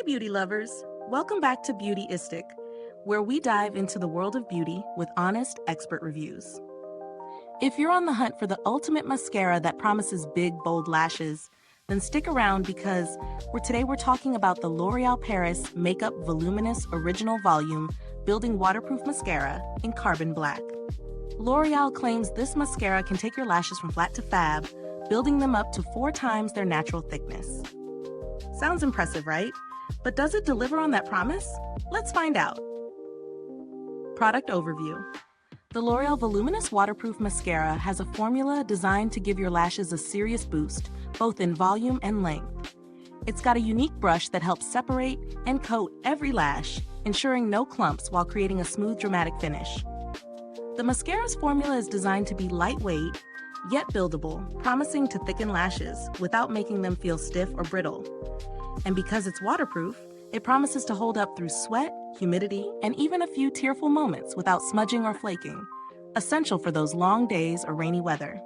Hey beauty lovers, welcome back to Beautyistic, where we dive into the world of beauty with honest expert reviews. If you're on the hunt for the ultimate mascara that promises big, bold lashes, then stick around because today we're talking about the L'Oreal Paris Makeup Voluminous Original Volume Building Waterproof Mascara in Carbon Black. L'Oreal claims this mascara can take your lashes from flat to fab, building them up to 4 times their natural thickness. Sounds impressive, right? But does it deliver on that promise? Let's find out. Product overview. The L'Oreal Voluminous Waterproof Mascara has a formula designed to give your lashes a serious boost, both in volume and length. It's got a unique brush that helps separate and coat every lash, ensuring no clumps while creating a smooth, dramatic finish. The mascara's formula is designed to be lightweight, yet buildable, promising to thicken lashes without making them feel stiff or brittle. And because it's waterproof, it promises to hold up through sweat, humidity, and even a few tearful moments without smudging or flaking, essential for those long days or rainy weather.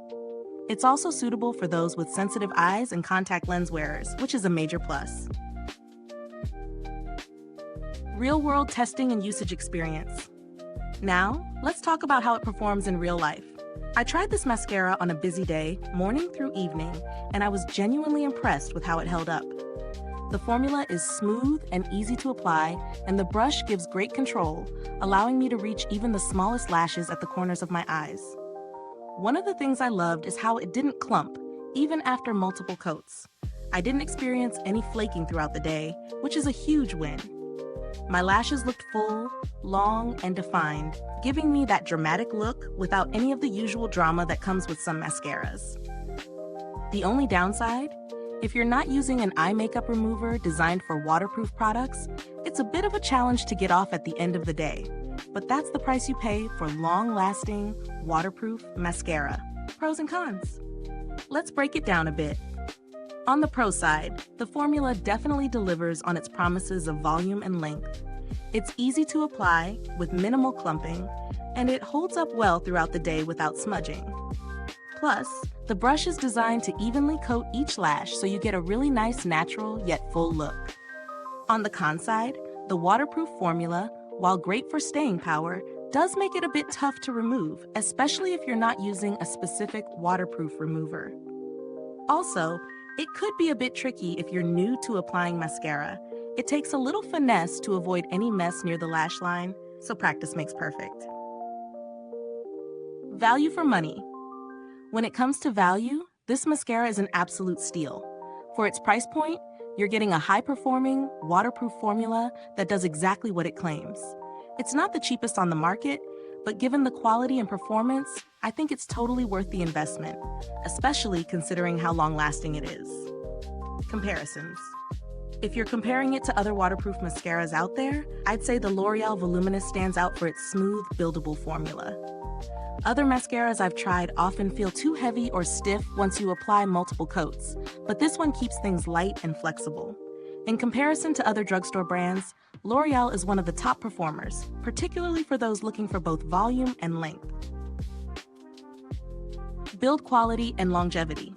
It's also suitable for those with sensitive eyes and contact lens wearers, which is a major plus. Real-world testing and usage experience. Now, let's talk about how it performs in real life. I tried this mascara on a busy day, morning through evening, and I was genuinely impressed with how it held up. The formula is smooth and easy to apply, and the brush gives great control, allowing me to reach even the smallest lashes at the corners of my eyes. One of the things I loved is how it didn't clump, even after multiple coats. I didn't experience any flaking throughout the day, which is a huge win. My lashes looked full, long, and defined, giving me that dramatic look without any of the usual drama that comes with some mascaras. The only downside? If you're not using an eye makeup remover designed for waterproof products, it's a bit of a challenge to get off at the end of the day. But that's the price you pay for long-lasting, waterproof mascara. Pros and cons. Let's break it down a bit. On the pro side, the formula definitely delivers on its promises of volume and length. It's easy to apply with minimal clumping, and it holds up well throughout the day without smudging. Plus, the brush is designed to evenly coat each lash so you get a really nice natural yet full look. On the con side, the waterproof formula, while great for staying power, does make it a bit tough to remove, especially if you're not using a specific waterproof remover. Also, it could be a bit tricky if you're new to applying mascara. It takes a little finesse to avoid any mess near the lash line, so practice makes perfect. Value for money. When it comes to value, this mascara is an absolute steal. For its price point, you're getting a high-performing, waterproof formula that does exactly what it claims. It's not the cheapest on the market, but given the quality and performance, I think it's totally worth the investment, especially considering how long-lasting it is. Comparisons. If you're comparing it to other waterproof mascaras out there, I'd say the L'Oreal Voluminous stands out for its smooth, buildable formula. Other mascaras I've tried often feel too heavy or stiff once you apply multiple coats, but this one keeps things light and flexible. In comparison to other drugstore brands, L'Oreal is one of the top performers, particularly for those looking for both volume and length. Build quality and longevity.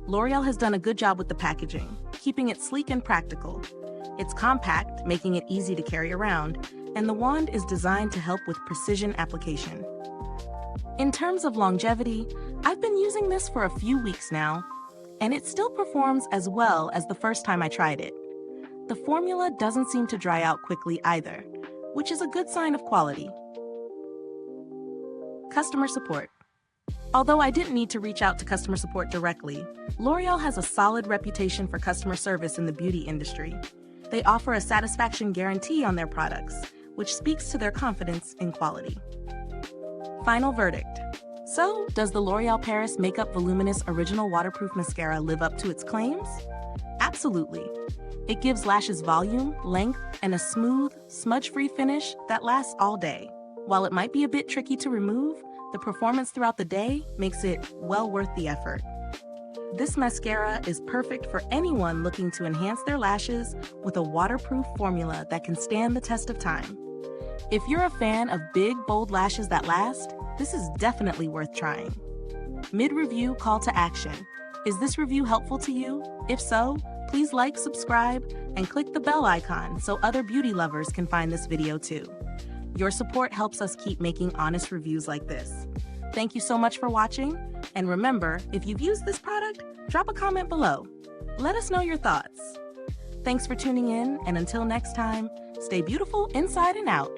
L'Oreal has done a good job with the packaging, keeping it sleek and practical. It's compact, making it easy to carry around, and the wand is designed to help with precision application. In terms of longevity, I've been using this for a few weeks now, and it still performs as well as the first time I tried it. The formula doesn't seem to dry out quickly either, which is a good sign of quality. Customer support. Although I didn't need to reach out to customer support directly, L'Oreal has a solid reputation for customer service in the beauty industry. They offer a satisfaction guarantee on their products, which speaks to their confidence in quality. Final verdict. So, does the L'Oreal Paris Makeup Voluminous Original Waterproof Mascara live up to its claims? Absolutely. It gives lashes volume, length, and a smooth, smudge-free finish that lasts all day. While it might be a bit tricky to remove, the performance throughout the day makes it well worth the effort. This mascara is perfect for anyone looking to enhance their lashes with a waterproof formula that can stand the test of time. If you're a fan of big, bold lashes that last, this is definitely worth trying. Mid-review call to action. Is this review helpful to you? If so, Please like, subscribe, and click the bell icon so other beauty lovers can find this video too. Your support helps us keep making honest reviews like this. Thank you so much for watching, and remember, if you've used this product, drop a comment below. Let us know your thoughts. Thanks for tuning in, and until next time, stay beautiful inside and out.